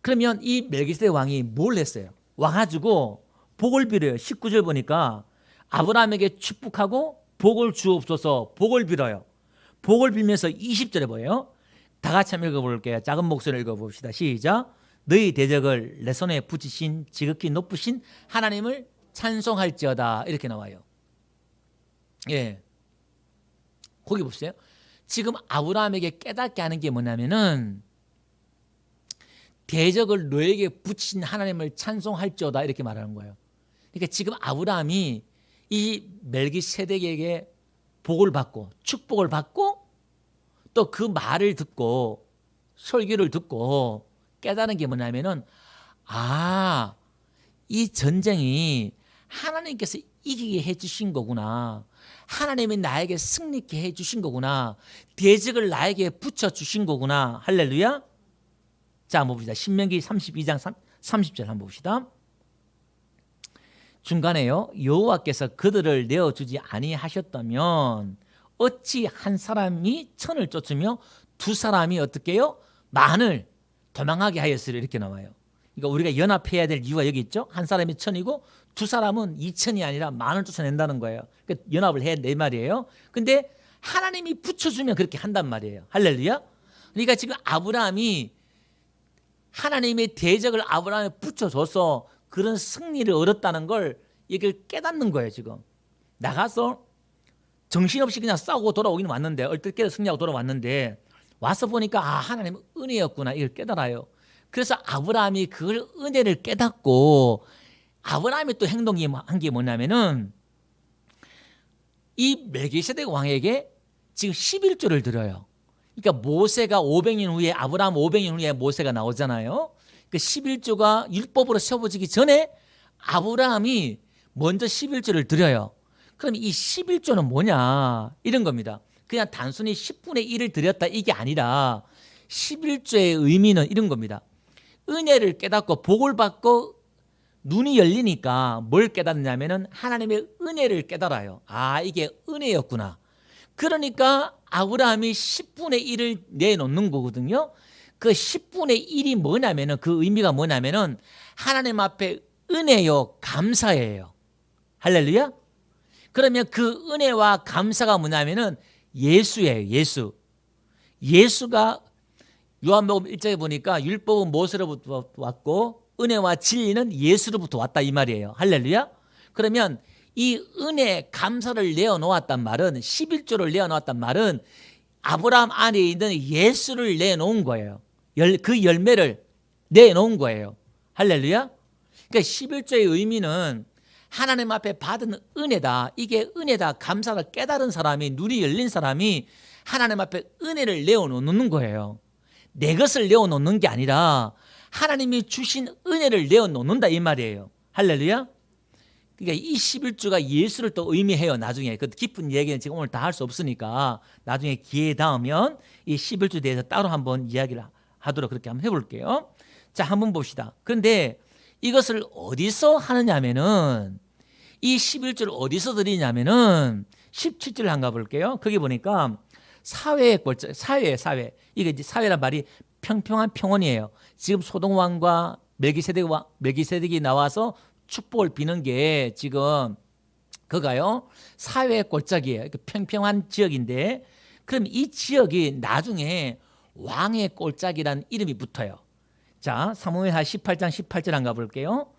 그러면 이 멜기세덱 왕이 뭘 했어요? 와가지고 복을 빌어요. 19절 보니까 아브라함에게 축복하고 복을 주옵소서 복을 빌어요. 복을 빌면서 20절에 뭐예요? 다 같이 한번 읽어볼게요. 작은 목소리로 읽어봅시다. 시작. 너희 대적을 내 손에 붙이신 지극히 높으신 하나님을 찬송할지어다 이렇게 나와요. 예, 거기 보세요. 지금 아브라함에게 깨닫게 하는 게 뭐냐면은 대적을 너에게 붙이신 하나님을 찬송할지어다 이렇게 말하는 거예요. 그러니까 지금 아브라함이 이 멜기세덱에게 복을 받고 축복을 받고 또 그 말을 듣고 설교를 듣고 깨달은 게 뭐냐면은 이 전쟁이 하나님께서 이기게 해주신 거구나. 하나님이 나에게 승리케 해주신 거구나. 대적을 나에게 붙여주신 거구나. 할렐루야. 자, 한번 봅시다. 신명기 32장 30절 한번 봅시다. 중간에요. 여호와께서 그들을 내어주지 아니하셨다면 어찌 한 사람이 천을 쫓으며 두 사람이 어떻게 해요? 만을 도망하게 하였으리라 이렇게 나와요. 그러니까 우리가 연합해야 될 이유가 여기 있죠. 한 사람이 천이고 두 사람은 2천이 아니라 만을 쫓아낸다는 거예요. 그러니까 연합을 해야 내 말이에요. 근데 하나님이 붙여주면 그렇게 한단 말이에요. 할렐루야. 그러니까 지금 아브라함이 하나님의 대적을 아브라함에 붙여줘서 그런 승리를 얻었다는 걸 이걸 깨닫는 거예요. 지금 나가서 정신없이 그냥 싸우고 돌아오긴 왔는데 얼떨결에 승리하고 돌아왔는데 와서 보니까 하나님 은혜였구나 이걸 깨달아요. 그래서 아브라함이 그걸 은혜를 깨닫고 아브라함이 또 행동이 한 게 뭐냐면은 이 멜기세덱 왕에게 지금 11조를 드려요. 그러니까 모세가 500년 후에 아브라함 500년 후에 모세가 나오잖아요. 그 11조가 율법으로 세워지기 전에 아브라함이 먼저 11조를 드려요. 그럼 이 11조는 뭐냐 이런 겁니다. 그냥 단순히 10분의 1을 드렸다 이게 아니라 11조의 의미는 이런 겁니다. 은혜를 깨닫고 복을 받고 눈이 열리니까 뭘 깨닫냐면은 하나님의 은혜를 깨달아요. 이게 은혜였구나. 그러니까 아브라함이 10분의 1을 내놓는 거거든요. 그 10분의 1이 뭐냐면은 그 의미가 뭐냐면은 하나님 앞에 은혜요 감사예요. 할렐루야. 그러면 그 은혜와 감사가 뭐냐면은 예수예요. 예수가 요한복음 1장에 보니까 율법은 모세로부터 왔고 은혜와 진리는 예수로부터 왔다 이 말이에요. 할렐루야. 그러면 이 은혜 감사를 내어놓았단 말은 11조를 내어놓았단 말은 아브라함 안에 있는 예수를 내놓은 거예요. 그 열매를 내놓은 거예요. 할렐루야. 그러니까 11조의 의미는 하나님 앞에 받은 은혜다. 이게 은혜다. 감사를 깨달은 사람이 눈이 열린 사람이 하나님 앞에 은혜를 내어놓는 거예요. 내 것을 내어놓는 게 아니라 하나님이 주신 은혜를 내어놓는다 이 말이에요. 할렐루야. 그러니까 이 11조가 예수를 또 의미해요. 나중에 그 깊은 얘기는 지금 오늘 다 할 수 없으니까 나중에 기회 닿으면 이 11조에 대해서 따로 한번 이야기를 하도록 그렇게 한번 해볼게요. 자, 한번 봅시다. 그런데 이것을 어디서 하느냐면은 이 11조를 어디서 드리냐면은 17절을 한번 가볼게요. 거기 보니까 사회의 꼴짝, 사회. 이게 이제 사회란 말이 평평한 평원이에요. 지금 소동왕과 멜기세덱이 나와서 축복을 비는 게 지금 그가요 사회의 골짜기예요. 평평한 지역인데 그럼 이 지역이 나중에 왕의 골짜기라는 이름이 붙어요. 자, 사무엘하 18장 18절 한번 가볼게요.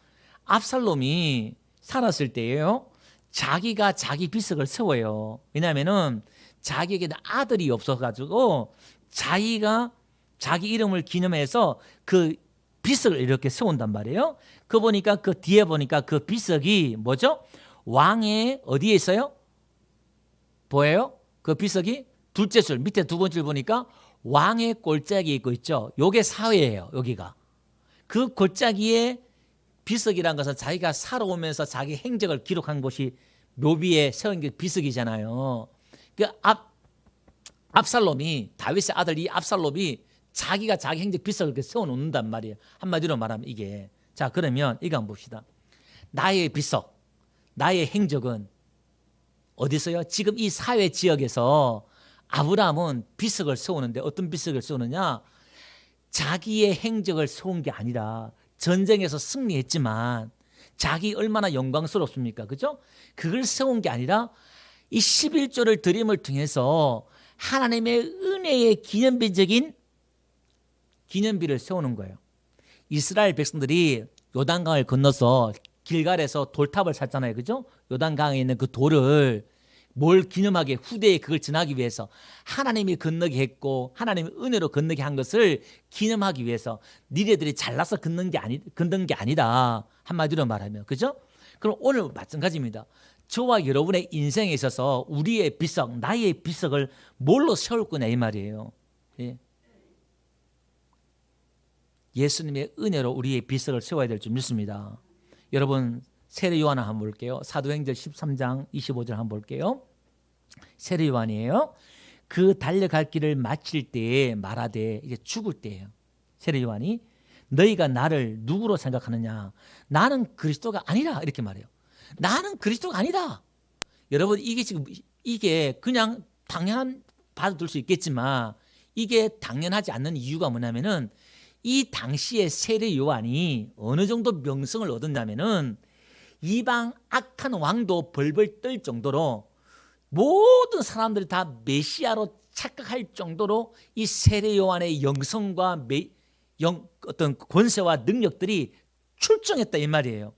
압살롬이 살았을 때예요. 자기가 자기 비석을 세워요. 왜냐하면은 자기에게는 아들이 없어가지고 자기가 자기 이름을 기념해서 그 비석을 이렇게 세운단 말이에요. 그 보니까 그 뒤에 보니까 그 비석이 뭐죠? 왕의 어디에 있어요? 보여요? 그 비석이 둘째 줄 밑에 두 번째 줄 보니까 왕의 골짜기 있고 있죠. 요게 사회예요. 여기가 그 골짜기에 비석이란 것은 자기가 살아오면서 자기 행적을 기록한 곳이 묘비에 세운 게 비석이잖아요. 그 압살롬이 다윗의 아들 이 압살롬이 자기가 자기 행적 비석을 이렇게 세워놓는단 말이에요. 한마디로 말하면 이게 자 그러면 이거 한번 봅시다. 나의 비석, 나의 행적은 어디 있어요? 지금 이 사회 지역에서 아브라함은 비석을 세우는데 어떤 비석을 세우느냐? 자기의 행적을 세운 게 아니라 전쟁에서 승리했지만 자기 얼마나 영광스럽습니까? 그죠? 그걸 세운 게 아니라 이 11조를 드림을 통해서 하나님의 은혜의 기념비를 세우는 거예요. 이스라엘 백성들이 요단강을 건너서 길갈에서 돌탑을 샀잖아요. 그죠? 요단강에 있는 그 돌을 뭘 기념하게 후대에 그걸 전하기 위해서 하나님이 건너게 했고 하나님의 은혜로 건너게 한 것을 기념하기 위해서 니네들이 잘나서 건넌 게 아니다. 한마디로 말하면. 그죠? 그럼 오늘 마찬가지입니다. 저와 여러분의 인생에 있어서 우리의 비석, 나의 비석을 뭘로 세울 거냐 이 말이에요. 예. 예수님의 은혜로 우리의 비석을 세워야 될 줄 믿습니다. 여러분 세례 요한 한번 볼게요. 사도행전 13장 25절 한번 볼게요. 세례 요한이에요. 그 달려갈 길을 마칠 때에 말하되 이제 죽을 때예요. 세례 요한이 너희가 나를 누구로 생각하느냐? 나는 그리스도가 아니라 이렇게 말해요. 나는 그리스도가 아니다. 여러분 이게 지금 이게 그냥 당연한 받아들 수 있겠지만 이게 당연하지 않는 이유가 뭐냐면은 이 당시에 세례 요한이 어느 정도 명성을 얻었냐면은 이방 악한 왕도 벌벌 떨 정도로 모든 사람들이 다 메시아로 착각할 정도로 이 세례 요한의 영성과 어떤 권세와 능력들이 출중했다 이 말이에요.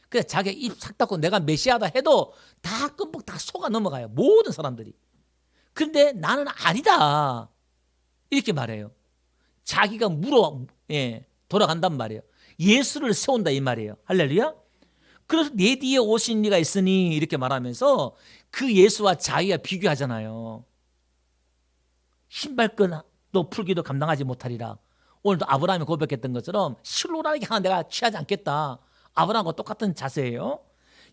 그래서 자기 입 싹 닫고 내가 메시아다 해도 다 끔뻑 다 속아 넘어가요. 모든 사람들이. 그런데 나는 아니다. 이렇게 말해요. 자기가 돌아간단 말이에요. 예수를 세운다 이 말이에요. 할렐루야. 그래서 내 뒤에 오신 이가 있으니 이렇게 말하면서 그 예수와 자기가 비교하잖아요. 신발끈도 풀기도 감당하지 못하리라. 오늘도 아브라함이 고백했던 것처럼 실로라기 하나 내가 취하지 않겠다. 아브라함과 똑같은 자세예요.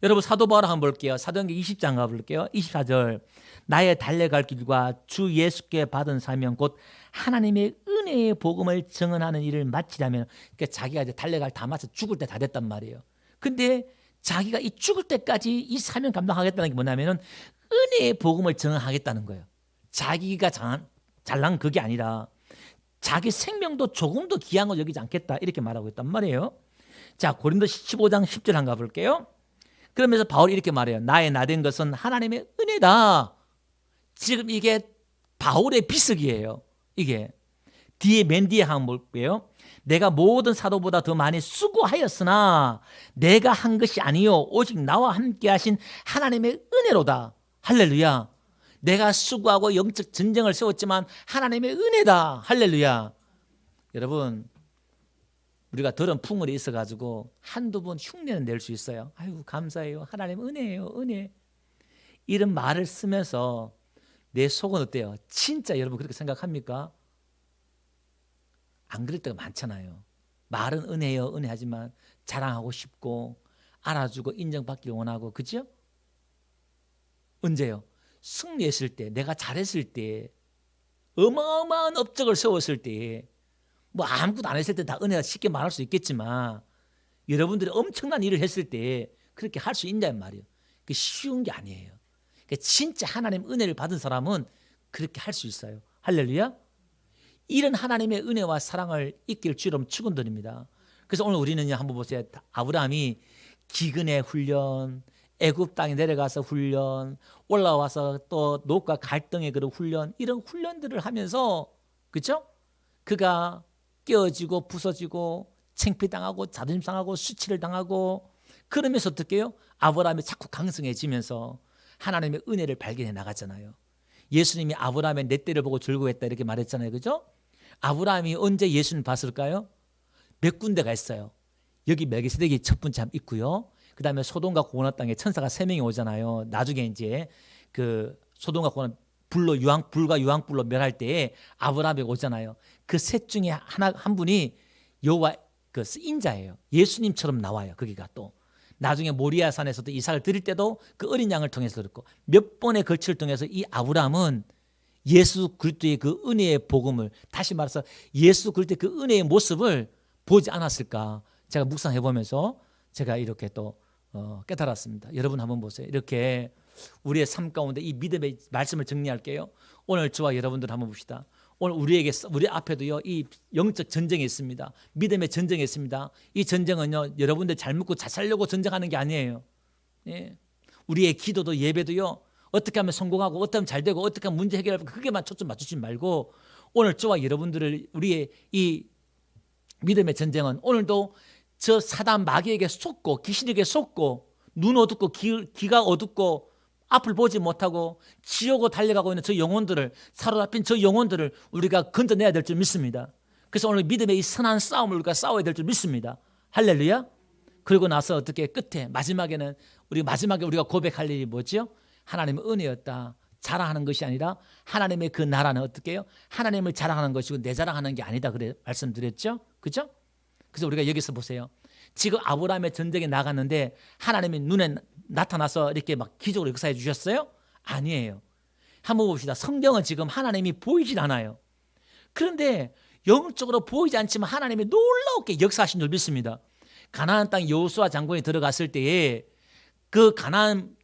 여러분 사도 바울 한번 볼게요. 사도행전 20장 가볼게요. 24절. 나의 달려갈 길과 주 예수께 받은 사명 곧 하나님의 은혜의 복음을 증언하는 일을 마치려면, 그러니까 자기가 이제 달려갈 다 마쳐 죽을 때 다 됐단 말이에요. 근데 자기가 이 죽을 때까지 이 사명 감당하겠다는 게 뭐냐면은 은혜의 복음을 증언하겠다는 거예요. 자기가 잘난 그게 아니라 자기 생명도 조금도 귀한 걸 여기지 않겠다 이렇게 말하고 있단 말이에요. 자, 고린도 15장 10절 한번 가볼게요. 그러면서 바울이 이렇게 말해요. 나의 나된 것은 하나님의 은혜다. 지금 이게 바울의 비석이에요. 이게 뒤에 맨 뒤에 한번 볼게요. 내가 모든 사도보다 더 많이 수고하였으나 내가 한 것이 아니요 오직 나와 함께 하신 하나님의 은혜로다. 할렐루야. 내가 수고하고 영적 전쟁을 세웠지만 하나님의 은혜다. 할렐루야. 여러분, 우리가 들은 풍월이 있어가지고 한두 번 흉내는 낼 수 있어요. 아유 감사해요. 하나님 은혜예요. 은혜. 이런 말을 쓰면서 내 속은 어때요? 진짜 여러분 그렇게 생각합니까? 안 그럴 때가 많잖아요. 말은 은혜요 은혜하지만 자랑하고 싶고 알아주고 인정받기를 원하고, 그죠? 언제요? 승리했을 때, 내가 잘했을 때, 어마어마한 업적을 세웠을 때, 뭐 아무것도 안 했을 때 다 은혜가 쉽게 말할 수 있겠지만 여러분들이 엄청난 일을 했을 때 그렇게 할 수 있냐는 말이에요. 그게 쉬운 게 아니에요. 그러니까 진짜 하나님 은혜를 받은 사람은 그렇게 할 수 있어요. 할렐루야. 이런 하나님의 은혜와 사랑을 있길 주로 축원드립니다. 그래서 오늘 우리는 한번 보세요. 아브라함이 기근의 훈련, 애굽 땅에 내려가서 훈련, 올라와서 또 녹과 갈등의 그런 훈련, 이런 훈련들을 하면서, 그렇죠? 그가 깨어지고 부서지고 창피당하고 자존심 상하고 수치를 당하고 그러면서 어떻게 해요? 아브라함이 자꾸 강성해지면서 하나님의 은혜를 발견해 나갔잖아요. 예수님이 아브라함의 내 때를 보고 즐거워했다 이렇게 말했잖아요. 그죠? 아브라함이 언제 예수님 봤을까요? 몇 군데가 있어요. 여기 멜기세덱이 첫 번째 있고요. 그 다음에 소돔과 고모라 땅에 천사가 3명이 오잖아요. 나중에 이제 그 소돔과 고모라 불과 유황불로 멸할 때에 아브라함이 오잖아요. 그 셋 중에 한 분이 여호와 그 인자예요. 예수님처럼 나와요. 거기가 또 나중에 모리아 산에서도 이삭을 드릴 때도 그 어린 양을 통해서 그렇고 몇 번의 거치를 통해서 이 아브라함은 예수 그리스도의 그 은혜의 복음을, 다시 말해서 예수 그리스도의 그 은혜의 모습을 보지 않았을까, 제가 묵상해 보면서 제가 이렇게 또 깨달았습니다. 여러분 한번 보세요. 이렇게 우리의 삶 가운데 이 믿음의 말씀을 정리할게요. 오늘 저와 여러분들 한번 봅시다. 오늘 우리 앞에도요 이 영적 전쟁이 있습니다. 믿음의 전쟁이 있습니다. 이 전쟁은요 여러분들 잘 먹고 잘 살려고 전쟁하는 게 아니에요. 예. 우리의 기도도 예배도요 어떻게 하면 성공하고 어떻게 하면 잘 되고 어떻게 하면 문제 해결하고 그게만 초점 맞추지 말고, 오늘 저와 여러분들을 우리의 이 믿음의 전쟁은 오늘도 저 사단 마귀에게 속고 귀신에게 속고 눈 어둡고 귀가 어둡고 앞을 보지 못하고 지옥으로 달려가고 있는 저 영혼들을, 사로잡힌 저 영혼들을 우리가 건져내야 될 줄 믿습니다. 그래서 오늘 믿음의 이 선한 싸움을 우리가 싸워야 될 줄 믿습니다. 할렐루야. 그리고 나서 어떻게 끝에 마지막에 우리가 고백할 일이 뭐죠? 하나님의 은혜였다. 자랑하는 것이 아니라 하나님의 그 나라는 어떻게 해요? 하나님을 자랑하는 것이고 내 자랑하는 게 아니다. 그래 말씀드렸죠? 그죠? 그래서 우리가 여기서 보세요. 지금 아브라함의 전쟁에 나갔는데 하나님이 눈에 나타나서 이렇게 막 기적으로 역사해 주셨어요? 아니에요. 한번 봅시다. 성경은 지금 하나님이 보이질 않아요. 그런데 영적으로 보이지 않지만 하나님이 놀랍게 역사하신 줄 믿습니다. 가나안 땅 여호수아 장군이 들어갔을 때에 그 가나안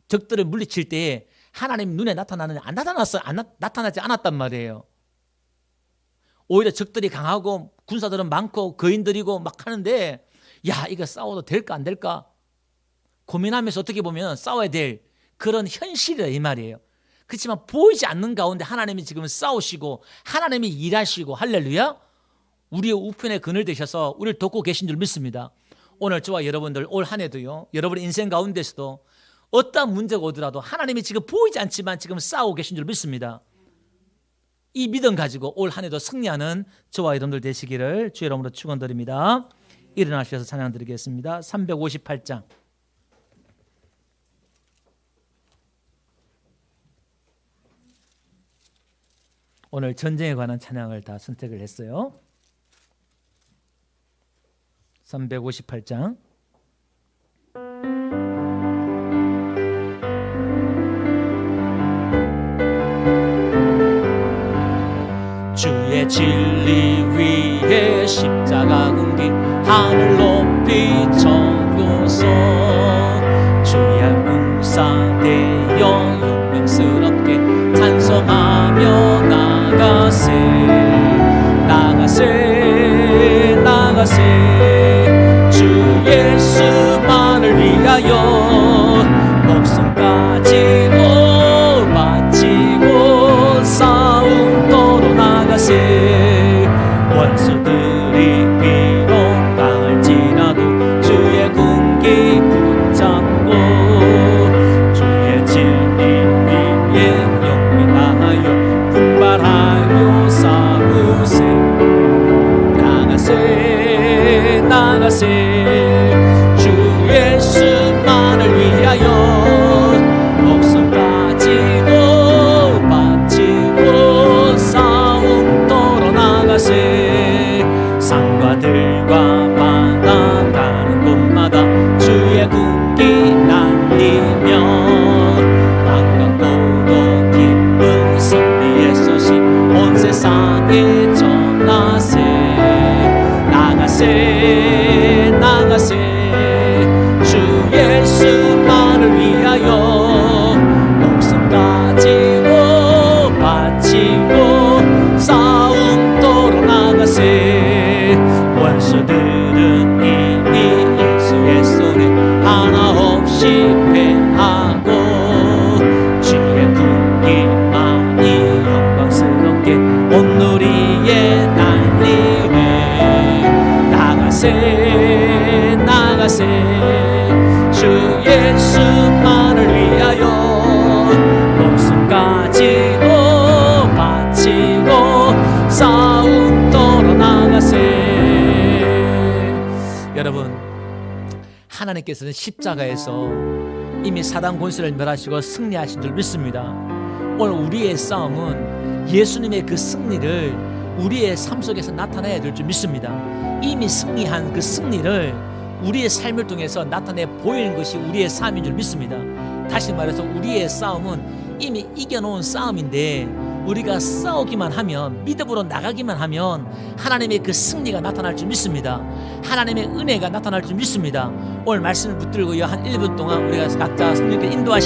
적들을 물리칠 때에 하나님 눈에 나타나느냐? 안 나타났어요. 나타나지 않았단 말이에요. 오히려 적들이 강하고 군사들은 많고 거인들이고 막 하는데 야, 이거 싸워도 될까 안 될까 고민하면서 어떻게 보면 싸워야 될 그런 현실이다 이 말이에요. 그렇지만 보이지 않는 가운데 하나님이 지금 싸우시고 하나님이 일하시고 할렐루야, 우리의 우편에 그늘 되셔서 우리를 돕고 계신 줄 믿습니다. 오늘 저와 여러분들 올 한 해도요, 여러분의 인생 가운데서도 어떤 문제가 오더라도 하나님이 지금 보이지 않지만 지금 싸우고 계신 줄 믿습니다. 이 믿음 가지고 올 한 해도 승리하는 저와 여러분들 되시기를 주의 이름으로 축원드립니다. 일어나셔서 찬양 드리겠습니다. 358장. 오늘 전쟁에 관한 찬양을 다 선택을 했어요. 358장. 주의 진리 위에 십자가 군기 하늘 높이 쳐고서 주의 군사되어 영광스럽게 찬송하며 나가세 나가세 나가세 주 예수만을 위하여 목숨 가지고 바치고 싸움터로 나가세 원수들이 비록 당할지라도 주의 군기 붙잡고 주의 진리 위에 영민하여 분발하여 싸우세 나가세 나가세 주 예수만을 위하여 목숨 가지고 바치고 싸움터로 나가세 산과들과 바다 가는 곳마다 주의 군기 날리며 반갑고도 기쁜 승리의 소식 온 세상에 전하세 나가세 나가세 주 예수만을 위하여 목숨 가지고 바치고 싸움터로 나가세 원수들은 이미 예수의 소리 하나 없이 패하고 주의 군기만이 영광스럽게 온누리에 날리네 나가세 나가세 주 예수만을 위하여 목숨 가지고 바치고 싸움터로 나가세. 여러분, 하나님께서는 십자가에서 이미 사단 권세를 멸하시고 승리하신 줄 믿습니다. 오늘 우리의 싸움은 예수님의 그 승리를 우리의 삶 속에서 나타내야 될 줄 믿습니다. 이미 승리한 그 승리를 우리의 삶을 통해서 나타내 보이는 것이 우리의 삶인 줄 믿습니다. 다시 말해서 우리의 싸움은 이미 이겨놓은 싸움인데 우리가 싸우기만 하면, 믿음으로 나가기만 하면 하나님의 그 승리가 나타날 줄 믿습니다. 하나님의 은혜가 나타날 줄 믿습니다. 오늘 말씀을 붙들고요, 한 1분 동안 우리가 각자 성령께 인도하시